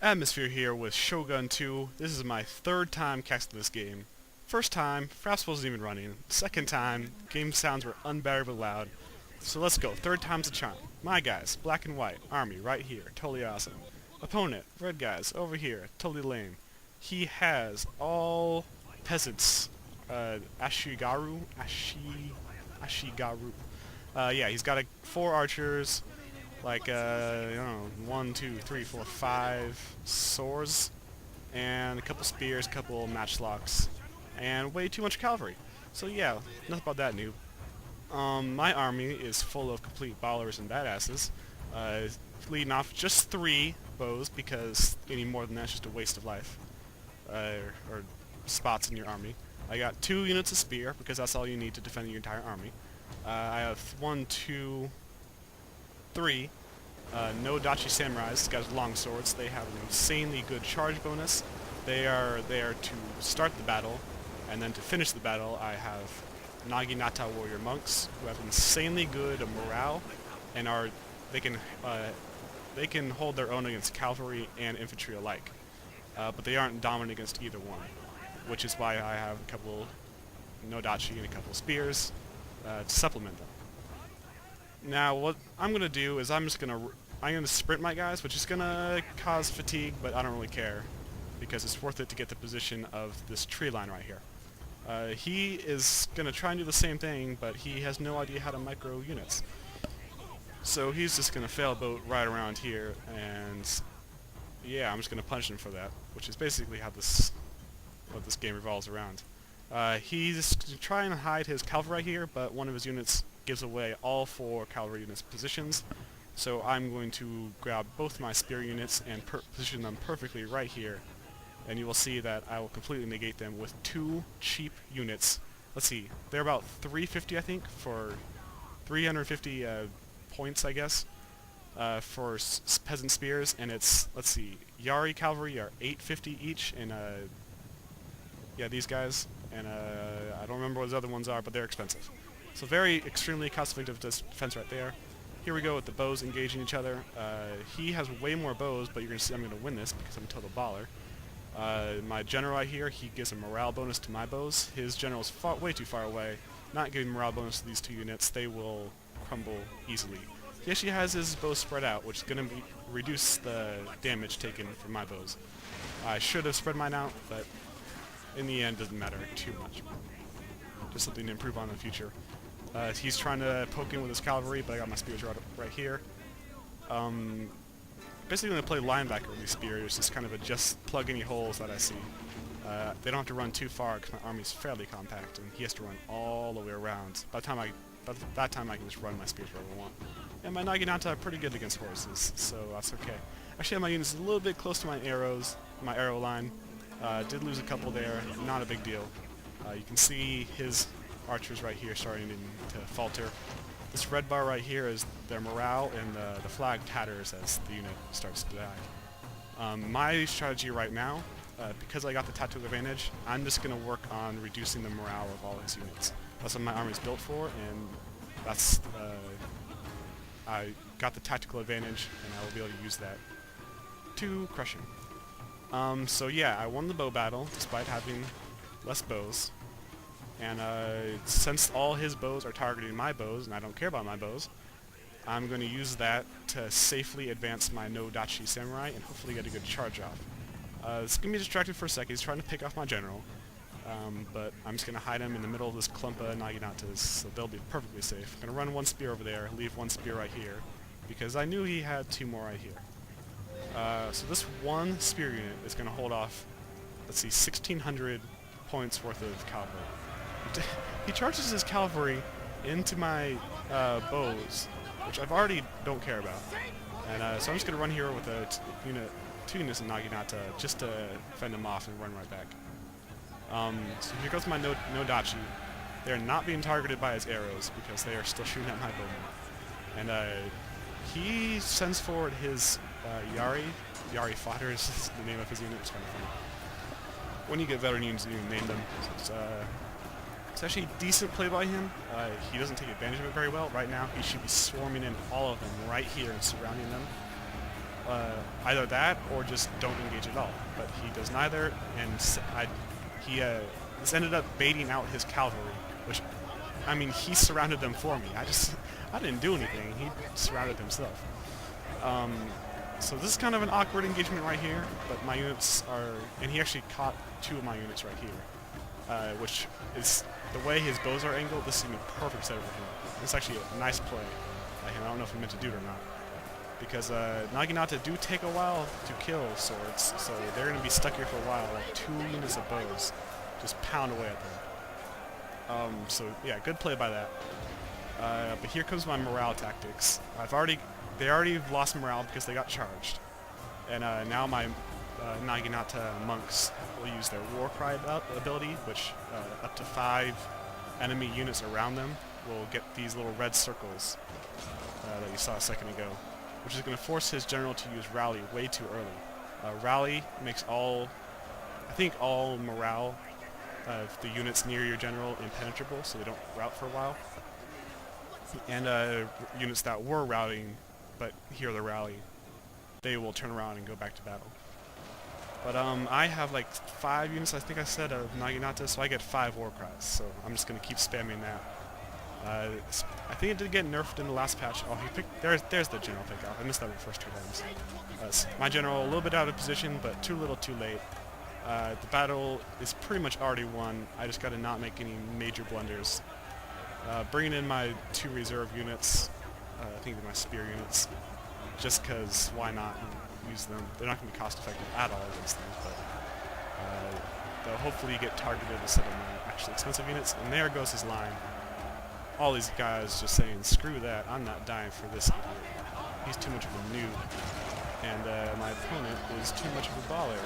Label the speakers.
Speaker 1: Atmosphere here with Shogun 2. This is my third time casting this game. First time, Fraps wasn't even running. Second time, game sounds were unbearably loud. So let's go, third time's a charm. My guys, black and white, army, right here, totally awesome. Opponent, red guys, over here, totally lame. He has all peasants. Ashigaru. Yeah, he's got 4 archers, like, I don't know, 1, 2, 3, 4, 5 swords, and a couple spears, a couple matchlocks, and way too much cavalry. So yeah, nothing about that new. My army is full of complete ballers and badasses, leading off just 3 bows, because any more than that's just a waste of life, or spots in your army. I got 2 units of spear, because that's all you need to defend your entire army. I have 1, 2, 3 no Dachi Samurais. These guys are long swords. They have an insanely good charge bonus. They are there to start the battle, and then to finish the battle I have Naginata warrior monks who have insanely good morale and they can hold their own against cavalry and infantry alike. But they aren't dominant against either one, which is why I have a couple no Dachi and a couple spears to supplement them. Now, what I'm going to do is I'm going to sprint my guys, which is going to cause fatigue, but I don't really care, because it's worth it to get the position of this tree line right here. He is going to try and do the same thing, but he has no idea how to micro units. So he's just going to fail a boat right around here, and yeah, I'm just going to punish him for that, which is basically what this game revolves around. He's trying to hide his cavalry right here, but one of his units gives away all 4 cavalry units' positions, so I'm going to grab both my spear units and position them perfectly right here, and you will see that I will completely negate them with 2 cheap units. Let's see, they're about 350 I think, for 350 points I guess, for peasant spears, and it's, let's see, Yari cavalry are 850 each, and yeah, these guys, and I don't remember what the other ones are, but they're expensive. So very extremely cost-effective defense right there. Here we go with the bows engaging each other. He has way more bows, but you're going to see I'm going to win this because I'm a total baller. My general right here, he gives a morale bonus to my bows. His general's way too far away. Not giving morale bonus to these 2 units. They will crumble easily. He actually has his bows spread out, which is going to reduce the damage taken from my bows. I should have spread mine out, but in the end, doesn't matter too much. Just something to improve on in the future. He's trying to poke in with his cavalry, but I got my spears right here. Basically going to play linebacker with these spears, just kind of just plug any holes that I see. They don't have to run too far because my army's fairly compact, and he has to run all the way around. By that time I can just run my spears wherever I want. And my Naginata are pretty good against horses, so that's okay. Actually, my unit's a little bit close to my arrows, my arrow line. Did lose a couple there, not a big deal. You can see his archers right here starting to falter. This red bar right here is their morale, and the flag tatters as the unit starts to die. My strategy right now, because I got the tactical advantage, I'm just going to work on reducing the morale of all his units. That's what my army is built for, and that's I got the tactical advantage, and I will be able to use that to crush him. So yeah, I won the bow battle despite having less bows. And since all his bows are targeting my bows, and I don't care about my bows, I'm going to use that to safely advance my no Dachi Samurai and hopefully get a good charge off. It's going to be distracted for a second. He's trying to pick off my general, but I'm just going to hide him in the middle of this clump of Naginatas, so they'll be perfectly safe. I'm going to run 1 spear over there, leave 1 spear right here, because I knew he had 2 more right here. So this 1 spear unit is going to hold off, let's see, 1,600 points worth of cavalry. He charges his cavalry into my bows, which I've already don't care about. And so I'm just going to run here with 2 units of Naginata just to fend him off and run right back. So here goes my no Dachi. They're not being targeted by his arrows because they are still shooting at my bowman. And he sends forward his Yari Fodder is the name of his unit. It's kind of funny. When you get veteran units, you name them. It's actually decent play by him. He doesn't take advantage of it very well. Right now, he should be swarming in all of them right here and surrounding them. either that or just don't engage at all. But he does neither, and this ended up baiting out his cavalry, which, I mean, he surrounded them for me. I didn't do anything. He surrounded himself. So this is kind of an awkward engagement right here, but my units are, and he actually caught 2 of my units right here, which is, the way his bows are angled, this is a perfect setup for him. This is actually a nice play by him. I don't know if he meant to do it or not. Because Naginata do take a while to kill swords, so they're going to be stuck here for a while, like 2 units of bows just pound away at them. So yeah, good play by that. But here comes my morale tactics. They already lost morale because they got charged. And now my Naginata monks will use their war cry ability, which up to 5 enemy units around them will get these little red circles that you saw a second ago, which is going to force his general to use rally way too early. Rally makes all morale of the units near your general impenetrable, so they don't rout for a while. And units that were routing but hear the rally, they will turn around and go back to battle. But I have like 5 units, I think I said, of Naginata, so I get 5 war cries, so I'm just going to keep spamming that. I think it did get nerfed in the last patch. Oh, he picked, there's the general pick out. I missed that the first 2 times. My general a little bit out of position, but too little too late. The battle is pretty much already won. I just got to not make any major blunders. Bringing in my 2 reserve units, I think they're my spear units, just because why not use them. They're not going to be cost effective at all against things, but they'll hopefully get targeted instead of my actually expensive units. And there goes his line. All these guys just saying, screw that, I'm not dying for this idiot. He's too much of a noob. And my opponent is too much of a baller.